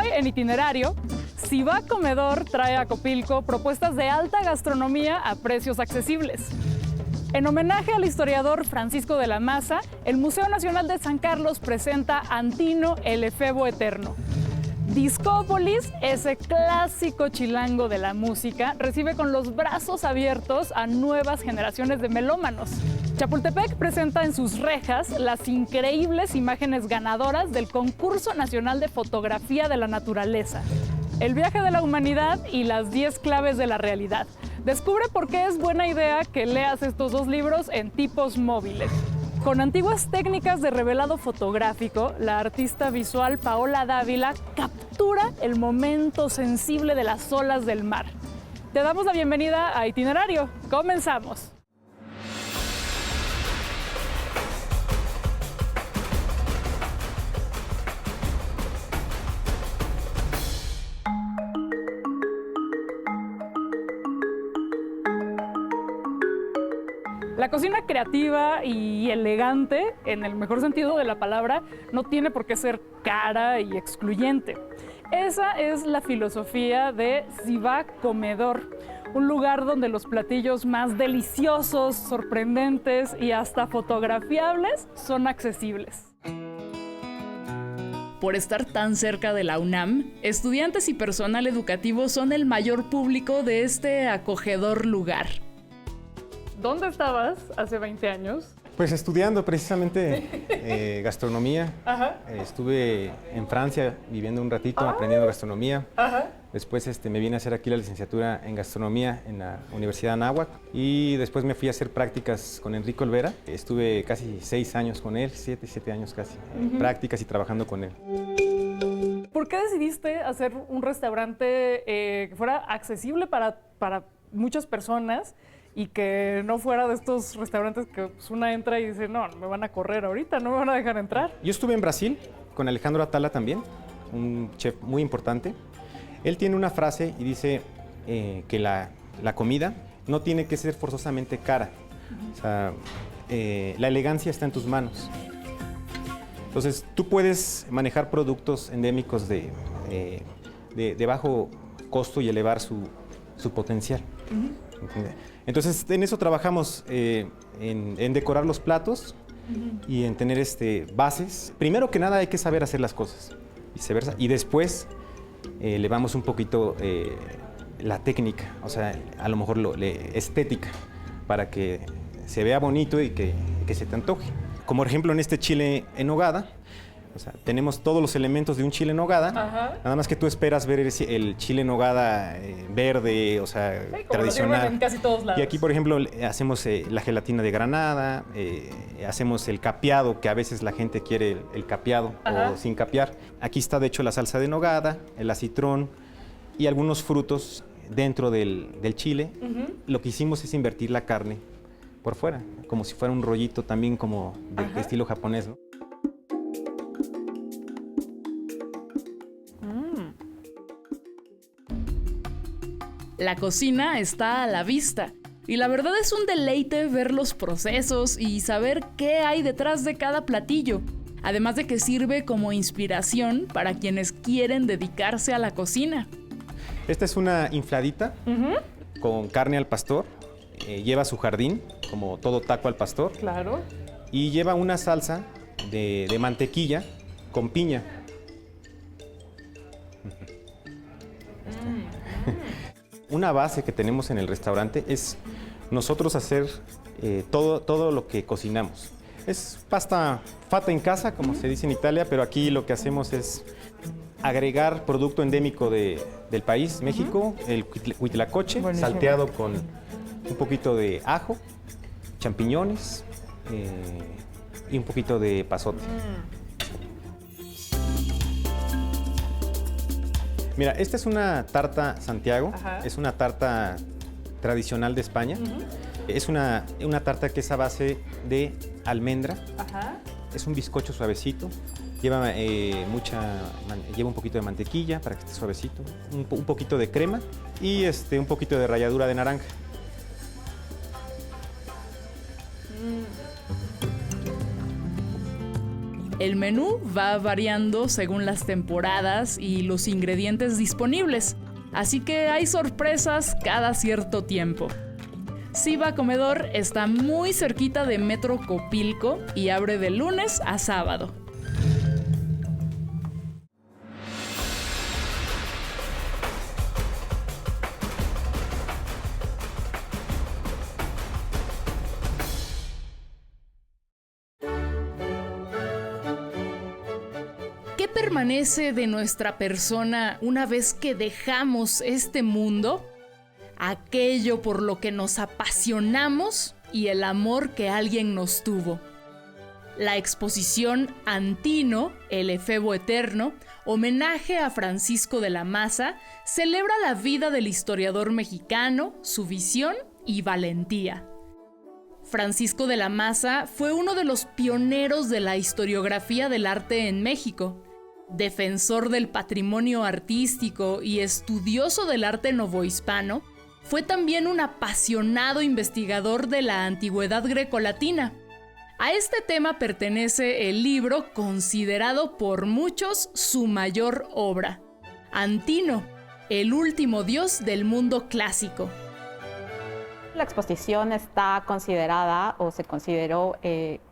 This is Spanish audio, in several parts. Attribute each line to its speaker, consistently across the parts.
Speaker 1: Hoy en Itinerario, Ziva Comedor trae a Copilco propuestas de alta gastronomía a precios accesibles. En homenaje al historiador Francisco de la Maza, el Museo Nacional de San Carlos presenta Antino, el efebo eterno. Discópolis, ese clásico chilango de la música, recibe con los brazos abiertos a nuevas generaciones de melómanos. Chapultepec presenta en sus rejas las increíbles imágenes ganadoras del Concurso Nacional de Fotografía de la Naturaleza. El viaje de la humanidad y las 10 claves de la realidad. Descubre por qué es buena idea que leas estos dos libros en tipos móviles. Con antiguas técnicas de revelado fotográfico, la artista visual Paola Dávila captura el momento sensible de las olas del mar. Te damos la bienvenida a Itinerario. ¡Comenzamos! La cocina creativa y elegante, en el mejor sentido de la palabra, no tiene por qué ser cara y excluyente. Esa es la filosofía de Ziva Comedor, un lugar donde los platillos más deliciosos, sorprendentes y hasta fotografiables son accesibles. Por estar tan cerca de la UNAM, estudiantes y personal educativo son el mayor público de este acogedor lugar. ¿Dónde estabas hace 20 años?
Speaker 2: Pues estudiando precisamente gastronomía.
Speaker 1: Ajá.
Speaker 2: Estuve en Francia viviendo un ratito aprendiendo gastronomía.
Speaker 1: Ajá.
Speaker 2: Después me vine a hacer aquí la licenciatura en gastronomía en la Universidad Anáhuac y después me fui a hacer prácticas con Enrique Olvera. Estuve casi 6 años con él, 7 años casi, en prácticas y trabajando con él.
Speaker 1: ¿Por qué decidiste hacer un restaurante que fuera accesible para muchas personas y que no fuera de estos restaurantes que pues, una entra y dice, no, me van a correr ahorita, no me van a dejar entrar?
Speaker 2: Yo estuve en Brasil con Alejandro Atala también, un chef muy importante. Él tiene una frase y dice que la comida no tiene que ser forzosamente cara. O sea, la elegancia está en tus manos. Entonces, tú puedes manejar productos endémicos de bajo costo y elevar su potencial. Entonces, en eso trabajamos, en decorar los platos y en tener bases. Primero que nada hay que saber hacer las cosas, viceversa, y después elevamos un poquito la técnica, o sea, a lo mejor estética, para que se vea bonito y que se te antoje. Como por ejemplo en este chile en nogada, o sea, tenemos todos los elementos de un chile en nogada, nada más que tú esperas ver el chile en nogada verde, o sea,
Speaker 1: sí,
Speaker 2: tradicional.
Speaker 1: En casi todos lados.
Speaker 2: Y aquí, por ejemplo, hacemos la gelatina de granada, hacemos el capeado, que a veces la gente quiere el capeado o sin capear. Aquí está, de hecho, la salsa de nogada, el acitrón y algunos frutos dentro del chile. Lo que hicimos es invertir la carne por fuera, como si fuera un rollito también como de estilo japonés, ¿no?
Speaker 1: La cocina está a la vista y la verdad es un deleite ver los procesos y saber qué hay detrás de cada platillo, además de que sirve como inspiración para quienes quieren dedicarse a la cocina.
Speaker 2: Esta es una infladita con carne al pastor, lleva su jardín, como todo taco al pastor.
Speaker 1: Claro.
Speaker 2: Y lleva una salsa de mantequilla con piña. Una base que tenemos en el restaurante es nosotros hacer todo lo que cocinamos. Es pasta fatta en casa, como se dice en Italia, pero aquí lo que hacemos es agregar producto endémico del país, México, el huitlacoche, salteado con un poquito de ajo, champiñones y un poquito de pasote. Mira, esta es una tarta Santiago, es una tarta tradicional de España. Es una tarta que es a base de almendra. Es un bizcocho suavecito. Lleva un poquito de mantequilla para que esté suavecito, un poquito de crema y un poquito de ralladura de naranja.
Speaker 1: El menú va variando según las temporadas y los ingredientes disponibles, así que hay sorpresas cada cierto tiempo. Siva Comedor está muy cerquita de Metro Copilco y abre de lunes a sábado. ¿Qué permanece de nuestra persona una vez que dejamos este mundo? Aquello por lo que nos apasionamos y el amor que alguien nos tuvo. La exposición Antino, el efebo eterno, homenaje a Francisco de la Maza, celebra la vida del historiador mexicano, su visión y valentía. Francisco de la Maza fue uno de los pioneros de la historiografía del arte en México. Defensor del patrimonio artístico y estudioso del arte novohispano, fue también un apasionado investigador de la antigüedad grecolatina. A este tema pertenece el libro considerado por muchos su mayor obra, Antino, el último dios del mundo clásico.
Speaker 3: La exposición está considerada, o se consideró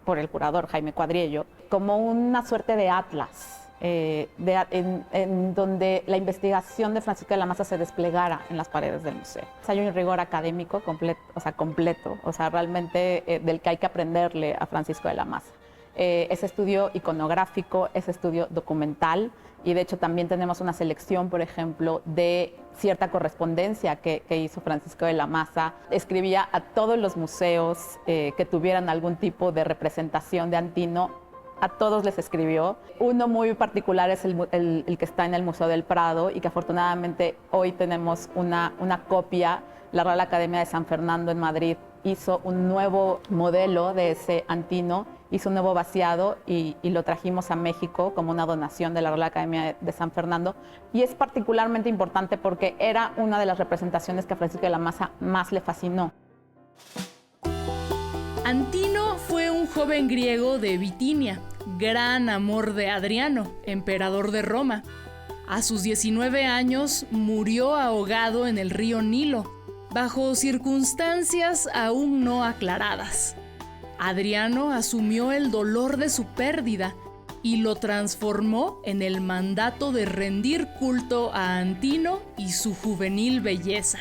Speaker 3: por el curador Jaime Cuadriello, como una suerte de atlas, en donde la investigación de Francisco de la Maza se desplegara en las paredes del museo. Hay un rigor académico completo, realmente del que hay que aprenderle a Francisco de la Maza. Es estudio iconográfico, es estudio documental, y de hecho también tenemos una selección, por ejemplo, de cierta correspondencia que hizo Francisco de la Maza. Escribía a todos los museos que tuvieran algún tipo de representación de Antino. A todos les escribió. Uno muy particular es el que está en el Museo del Prado, y que afortunadamente hoy tenemos una copia. La Real Academia de San Fernando en Madrid hizo un nuevo modelo de ese Antino, hizo un nuevo vaciado y lo trajimos a México como una donación de la Real Academia de San Fernando. Y es particularmente importante porque era una de las representaciones que a Francisco de la Maza más le fascinó.
Speaker 1: Antino fue un joven griego de Bitinia, gran amor de Adriano, emperador de Roma. A sus 19 años murió ahogado en el río Nilo, bajo circunstancias aún no aclaradas. Adriano asumió el dolor de su pérdida y lo transformó en el mandato de rendir culto a Antino y su juvenil belleza.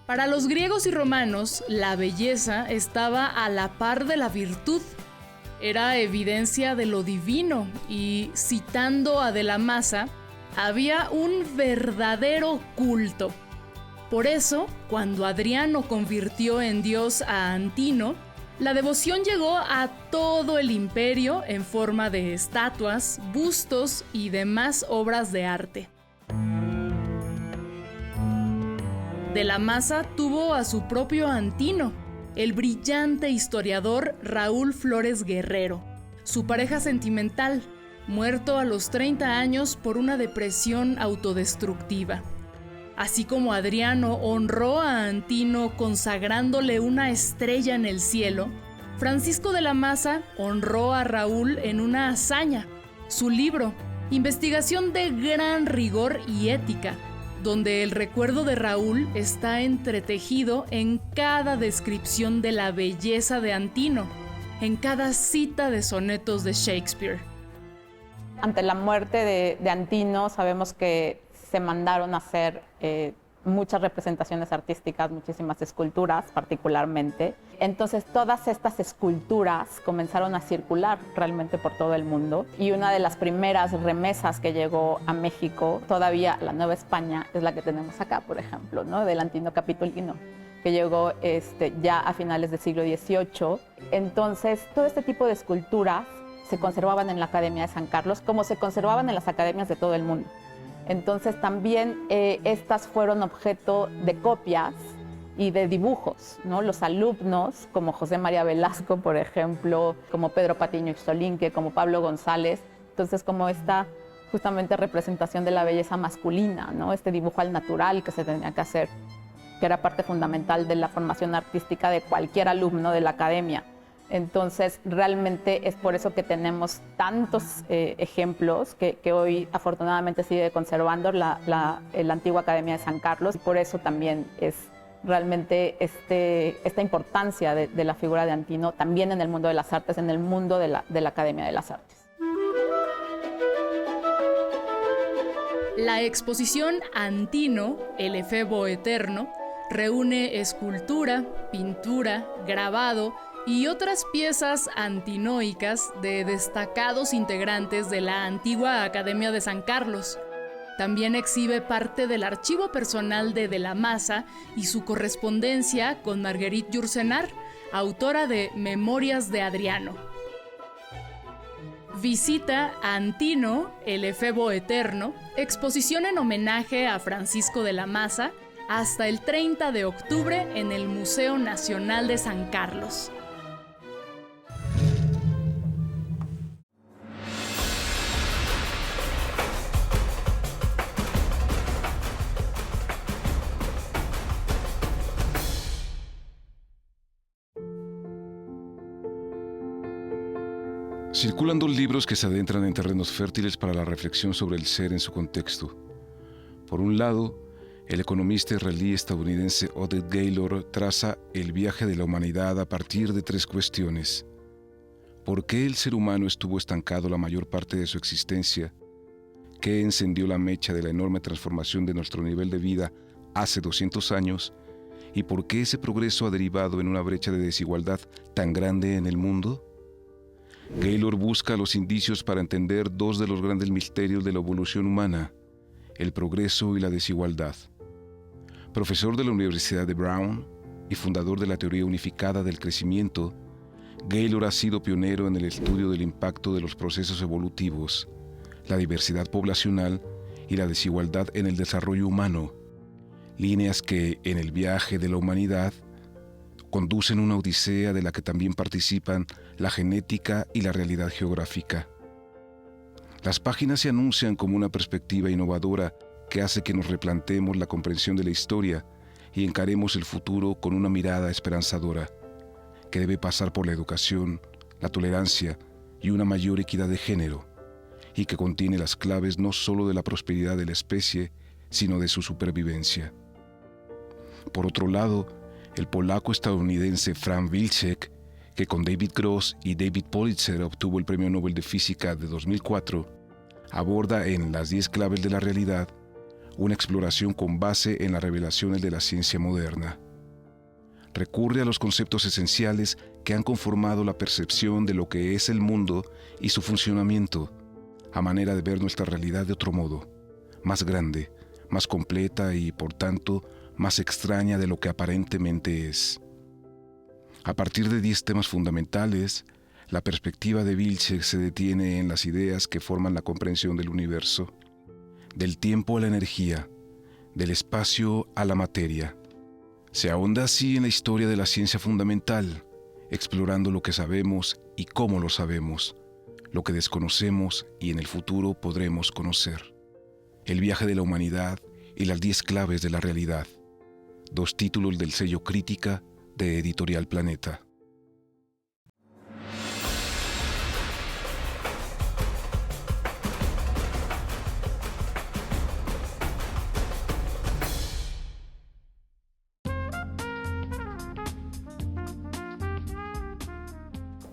Speaker 1: Para los griegos y romanos, la belleza estaba a la par de la virtud. Era evidencia de lo divino y, citando a De la Maza, había un verdadero culto. Por eso, cuando Adriano convirtió en dios a Antino, la devoción llegó a todo el imperio en forma de estatuas, bustos y demás obras de arte. De la Maza tuvo a su propio Antino, el brillante historiador Raúl Flores Guerrero, su pareja sentimental, muerto a los 30 años por una depresión autodestructiva. Así como Adriano honró a Antino consagrándole una estrella en el cielo, Francisco de la Maza honró a Raúl en una hazaña, su libro, Investigación de gran rigor y ética, donde el recuerdo de Raúl está entretejido en cada descripción de la belleza de Antino, en cada cita de sonetos de Shakespeare.
Speaker 3: Ante la muerte de Antino, sabemos que se mandaron a hacer muchas representaciones artísticas, muchísimas esculturas particularmente. Entonces todas estas esculturas comenzaron a circular realmente por todo el mundo, y una de las primeras remesas que llegó a México, todavía la Nueva España, es la que tenemos acá, por ejemplo, ¿no? Del Antino Capitolino, que llegó ya a finales del siglo XVIII. Entonces todo este tipo de esculturas se conservaban en la Academia de San Carlos, como se conservaban en las academias de todo el mundo. Entonces también estas fueron objeto de copias y de dibujos, ¿no? Los alumnos, como José María Velasco, por ejemplo, como Pedro Patiño Ixtolinque, como Pablo González, entonces como esta justamente representación de la belleza masculina, ¿no? Este dibujo al natural que se tenía que hacer, que era parte fundamental de la formación artística de cualquier alumno de la academia. Entonces, realmente es por eso que tenemos tantos ejemplos que hoy afortunadamente sigue conservando la antigua Academia de San Carlos. Y por eso también es realmente esta importancia de la figura de Antino también en el mundo de las artes, en el mundo de la Academia de las Artes.
Speaker 1: La exposición Antino, el efebo eterno, reúne escultura, pintura, grabado y otras piezas antinoicas de destacados integrantes de la antigua Academia de San Carlos. También exhibe parte del archivo personal de la Maza y su correspondencia con Marguerite Yourcenar, autora de Memorias de Adriano. Visita Antino, el efebo eterno, exposición en homenaje a Francisco de la Maza, hasta el 30 de octubre en el Museo Nacional de San Carlos.
Speaker 4: Circulan dos libros que se adentran en terrenos fértiles para la reflexión sobre el ser en su contexto. Por un lado, el economista israelí estadounidense Oded Gaylor traza el viaje de la humanidad a partir de 3 cuestiones. ¿Por qué el ser humano estuvo estancado la mayor parte de su existencia? ¿Qué encendió la mecha de la enorme transformación de nuestro nivel de vida hace 200 años? ¿Y por qué ese progreso ha derivado en una brecha de desigualdad tan grande en el mundo? Gaylor busca los indicios para entender 2 de los grandes misterios de la evolución humana, el progreso y la desigualdad. Profesor de la Universidad de Brown y fundador de la teoría unificada del crecimiento, Gaylor ha sido pionero en el estudio del impacto de los procesos evolutivos, la diversidad poblacional y la desigualdad en el desarrollo humano, líneas que, en el viaje de la humanidad, conducen una odisea de la que también participan la genética y la realidad geográfica. Las páginas se anuncian como una perspectiva innovadora que hace que nos replanteemos la comprensión de la historia y encaremos el futuro con una mirada esperanzadora, que debe pasar por la educación, la tolerancia y una mayor equidad de género, y que contiene las claves no solo de la prosperidad de la especie, sino de su supervivencia. Por otro lado, el polaco-estadounidense Frank Wilczek, que con David Gross y David Politzer obtuvo el Premio Nobel de Física de 2004, aborda en Las 10 claves de la realidad una exploración con base en las revelaciones de la ciencia moderna. Recurre a los conceptos esenciales que han conformado la percepción de lo que es el mundo y su funcionamiento, a manera de ver nuestra realidad de otro modo, más grande, más completa y, por tanto, más extraña de lo que aparentemente es. A partir de 10 temas fundamentales, la perspectiva de Wilczek se detiene en las ideas que forman la comprensión del universo, del tiempo a la energía, del espacio a la materia. Se ahonda así en la historia de la ciencia fundamental, explorando lo que sabemos y cómo lo sabemos, lo que desconocemos y en el futuro podremos conocer. El viaje de la humanidad y las 10 claves de la realidad. 2 títulos del sello Crítica de Editorial Planeta.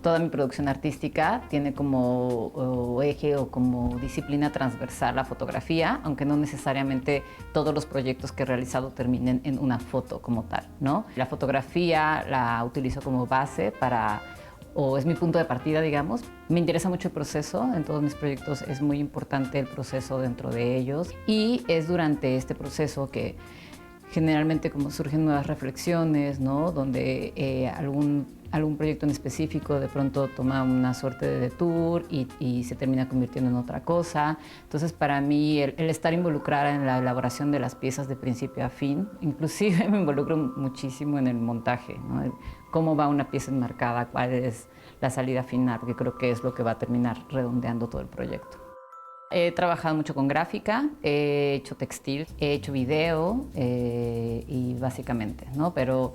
Speaker 3: Toda mi producción artística tiene como eje o como disciplina transversal la fotografía, aunque no necesariamente todos los proyectos que he realizado terminen en una foto como tal, ¿no? La fotografía la utilizo como base o es mi punto de partida, digamos. Me interesa mucho el proceso, en todos mis proyectos es muy importante el proceso dentro de ellos y es durante este proceso que generalmente como surgen nuevas reflexiones, ¿no? Donde algún proyecto en específico de pronto toma una suerte de detour y se termina convirtiendo en otra cosa. Entonces, para mí, el estar involucrada en la elaboración de las piezas de principio a fin, inclusive me involucro muchísimo en el montaje, ¿no? Cómo va una pieza enmarcada, cuál es la salida final, porque creo que es lo que va a terminar redondeando todo el proyecto. He trabajado mucho con gráfica, he hecho textil, he hecho video y básicamente, ¿no? Pero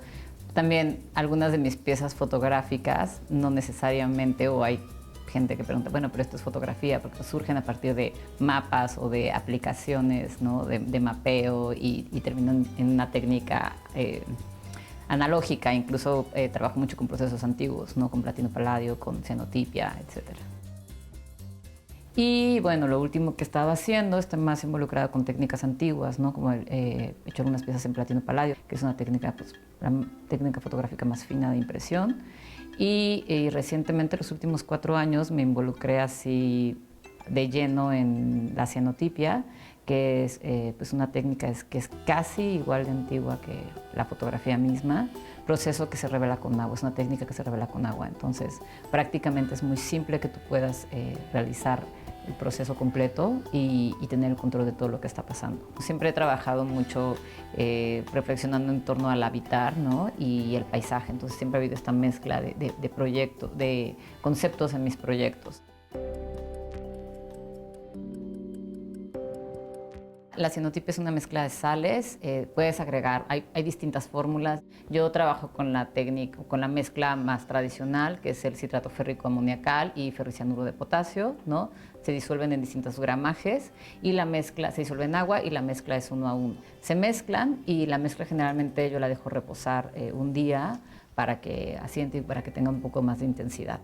Speaker 5: También algunas de mis piezas fotográficas no necesariamente, o hay gente que pregunta, bueno, pero esto es fotografía, porque surgen a partir de mapas o de aplicaciones, ¿no? de mapeo y terminan en una técnica analógica. Incluso trabajo mucho con procesos antiguos, ¿no? Con platino paladio, con cianotipia, etc. Y bueno, lo último que he estado haciendo, estoy más involucrada con técnicas antiguas, ¿no? Como he hecho algunas piezas en platino paladio, que es una técnica, pues, la técnica fotográfica más fina de impresión. Y recientemente, los últimos 4 años, me involucré así de lleno en la cianotipia, que es pues una técnica que es casi igual de antigua que la fotografía misma, proceso que se revela con agua, es una técnica que se revela con agua. Entonces, prácticamente es muy simple que tú puedas realizar el proceso completo y tener el control de todo lo que está pasando. Siempre he trabajado mucho reflexionando en torno al habitar, ¿no? Y el paisaje, entonces siempre ha habido esta mezcla de proyectos, de conceptos en mis proyectos. La cianotipia es una mezcla de sales, puedes agregar, hay distintas fórmulas. Yo trabajo con la técnica, con la mezcla más tradicional, que es el citrato férrico amoniacal y ferricianuro de potasio, ¿no? Se disuelven en distintos gramajes y la mezcla se disuelve en agua y la mezcla es 1 a 1. Se mezclan y la mezcla generalmente yo la dejo reposar un día para que asiente y para que tenga un poco más de intensidad.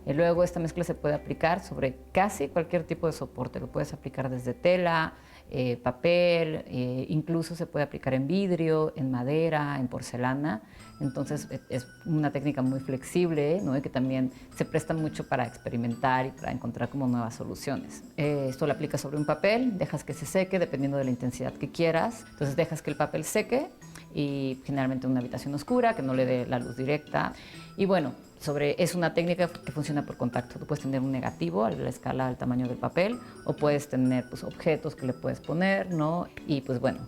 Speaker 5: Luego esta mezcla se puede aplicar sobre casi cualquier tipo de soporte, lo puedes aplicar desde tela, papel, incluso se puede aplicar en vidrio, en madera, en porcelana. Entonces es una técnica muy flexible, ¿no? Y que también se presta mucho para experimentar y para encontrar como nuevas soluciones. Esto lo aplicas sobre un papel, dejas que se seque dependiendo de la intensidad que quieras. Entonces dejas que el papel seque y generalmente en una habitación oscura que no le dé la luz directa. Y bueno, es una técnica que funciona por contacto. Tú puedes tener un negativo a la escala del tamaño del papel o puedes tener pues, objetos que le puedes poner, ¿no? Y pues bueno,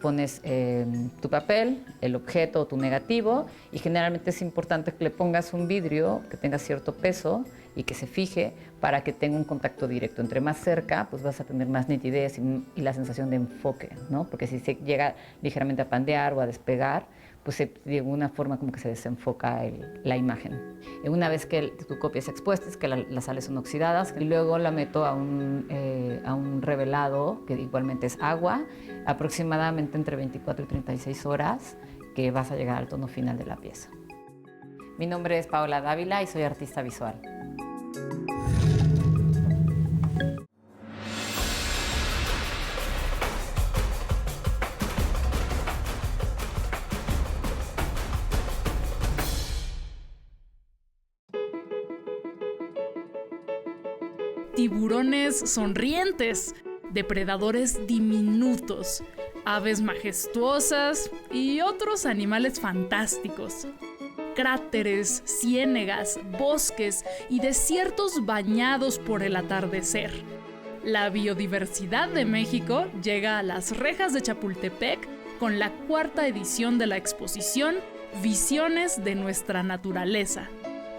Speaker 5: pones tu papel, el objeto o tu negativo y generalmente es importante que le pongas un vidrio que tenga cierto peso y que se fije para que tenga un contacto directo. Entre más cerca, pues vas a tener más nitidez y la sensación de enfoque, ¿no? Porque si se llega ligeramente a pandear o a despegar, pues de alguna forma como que se desenfoca la imagen. Una vez que tu copia es expuesta, es que las sales son oxidadas, y luego la meto a un revelado, que igualmente es agua, aproximadamente entre 24 y 36 horas, que vas a llegar al tono final de la pieza. Mi nombre es Paola Dávila y soy artista visual.
Speaker 1: Tiburones sonrientes, depredadores diminutos, aves majestuosas y otros animales fantásticos. Cráteres, ciénegas, bosques y desiertos bañados por el atardecer. La biodiversidad de México llega a las rejas de Chapultepec con la 4ª edición de la exposición Visiones de nuestra naturaleza.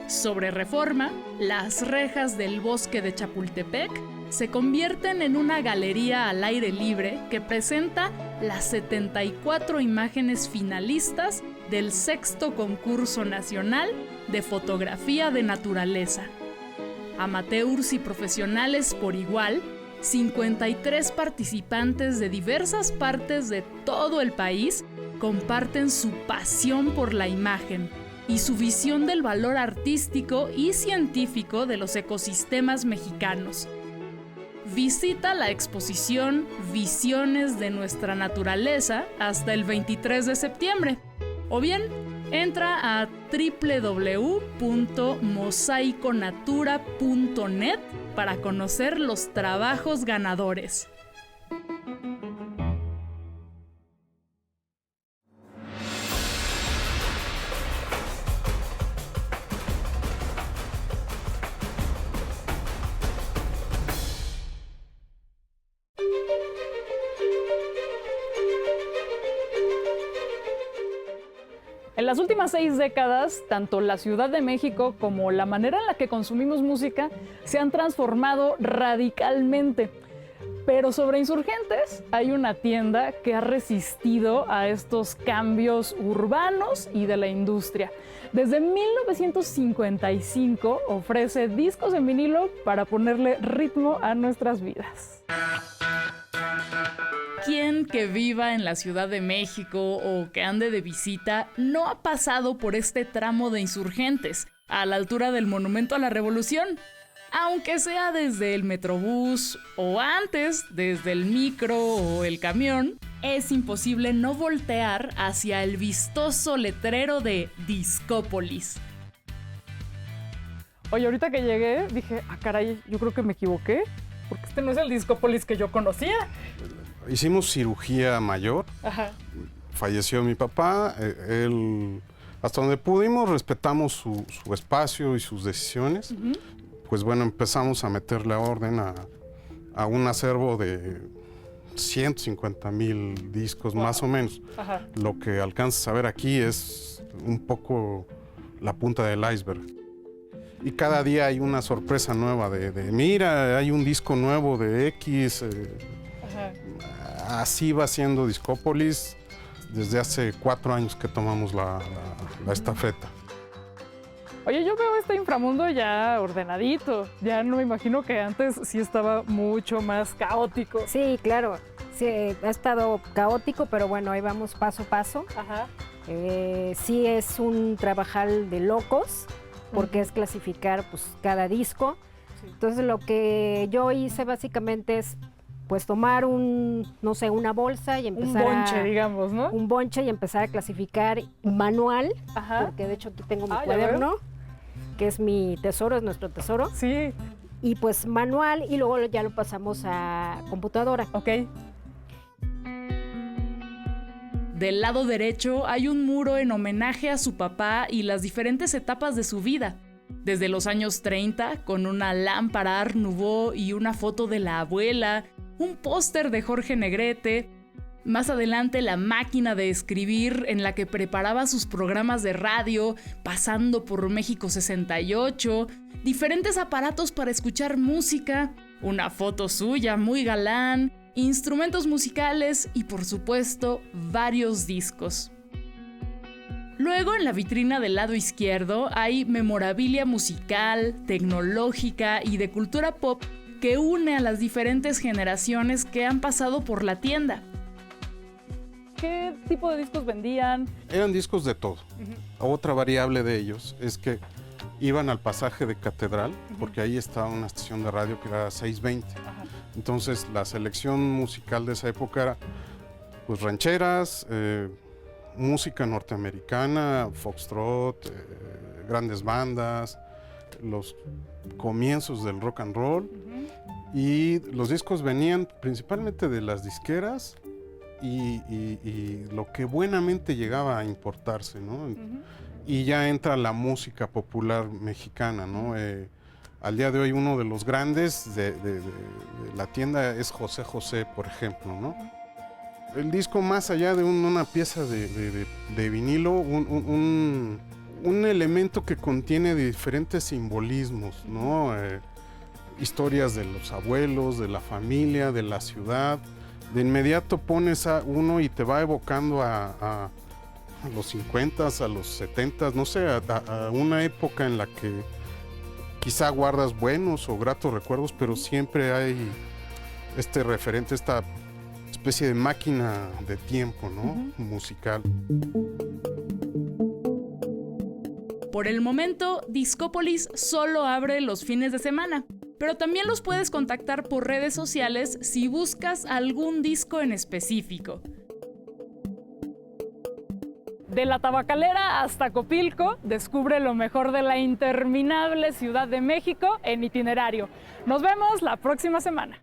Speaker 1: Sobre Reforma, las rejas del bosque de Chapultepec se convierten en una galería al aire libre que presenta las 74 imágenes finalistas del 6º Concurso Nacional de Fotografía de Naturaleza. Amateurs y profesionales por igual, 53 participantes de diversas partes de todo el país comparten su pasión por la imagen y su visión del valor artístico y científico de los ecosistemas mexicanos. Visita la exposición Visiones de nuestra naturaleza hasta el 23 de septiembre. O bien, entra a www.mosaiconatura.net para conocer los trabajos ganadores. En las últimas 6 décadas, tanto la Ciudad de México como la manera en la que consumimos música se han transformado radicalmente. Pero sobre Insurgentes hay una tienda que ha resistido a estos cambios urbanos y de la industria. Desde 1955 ofrece discos en vinilo para ponerle ritmo a nuestras vidas. ¿Quién que viva en la Ciudad de México o que ande de visita no ha pasado por este tramo de Insurgentes, a la altura del Monumento a la Revolución? Aunque sea desde el Metrobús o antes desde el micro o el camión, es imposible no voltear hacia el vistoso letrero de Discópolis. Oye, ahorita que llegué dije, caray, yo creo que me equivoqué, porque este no es el Discópolis que yo conocía.
Speaker 6: Hicimos cirugía mayor.
Speaker 1: Ajá.
Speaker 6: Falleció mi papá. Él, hasta donde pudimos, respetamos su espacio y sus decisiones. Pues bueno, empezamos a meterle orden a un acervo de 150,000 discos, más o menos.
Speaker 1: Ajá.
Speaker 6: Lo que alcanzas a ver aquí es un poco la punta del iceberg. Y cada día hay una sorpresa nueva de mira, hay un disco nuevo de X. Así va siendo Discópolis desde hace 4 años que tomamos la estafeta.
Speaker 1: Oye, yo veo este inframundo ya ordenadito. Ya no me imagino que antes sí estaba mucho más caótico.
Speaker 7: Sí, claro. Sí, ha estado caótico, pero bueno, ahí vamos paso a paso.
Speaker 1: Ajá.
Speaker 7: Sí es un trabajal de locos, porque es clasificar pues, cada disco. Sí. Entonces lo que yo hice básicamente es pues tomar una bolsa y empezar
Speaker 1: un bonche, digamos, ¿no?
Speaker 7: Un bonche y empezar a clasificar manual. Ajá. Porque de hecho aquí tengo mi cuaderno, que es mi tesoro, es nuestro tesoro.
Speaker 1: Sí.
Speaker 7: Y pues manual y luego ya lo pasamos a computadora.
Speaker 1: Ok. Del lado derecho hay un muro en homenaje a su papá y las diferentes etapas de su vida. Desde los años 30, con una lámpara Art Nouveau y una foto de la abuela, un póster de Jorge Negrete. Más adelante, la máquina de escribir en la que preparaba sus programas de radio, pasando por México 68, diferentes aparatos para escuchar música, una foto suya muy galán, instrumentos musicales y, por supuesto, varios discos. Luego, en la vitrina del lado izquierdo, hay memorabilia musical, tecnológica y de cultura pop que une a las diferentes generaciones que han pasado por la tienda. ¿Qué tipo de discos vendían?
Speaker 6: Eran discos de todo. Otra variable de ellos es que iban al pasaje de Catedral, porque ahí estaba una estación de radio que era 620. Ajá. Entonces la selección musical de esa época era pues rancheras, música norteamericana, foxtrot, grandes bandas, los comienzos del rock and roll. Y los discos venían principalmente de las disqueras y lo que buenamente llegaba a importarse, ¿no? Y ya entra la música popular mexicana, ¿no? Al día de hoy uno de los grandes de la tienda es José José, por ejemplo, ¿no? El disco, más allá de una pieza de vinilo, un elemento que contiene diferentes simbolismos, ¿no? Historias de los abuelos, de la familia, de la ciudad. De inmediato pones a uno y te va evocando a los 50s, a los 70s, no sé, a una época en la que quizá guardas buenos o gratos recuerdos, pero siempre hay este referente, esta especie de máquina de tiempo, ¿no? Musical.
Speaker 1: Por el momento, Discópolis solo abre los fines de semana, pero también los puedes contactar por redes sociales si buscas algún disco en específico. De la Tabacalera hasta Copilco, descubre lo mejor de la interminable Ciudad de México en Itinerario. Nos vemos la próxima semana.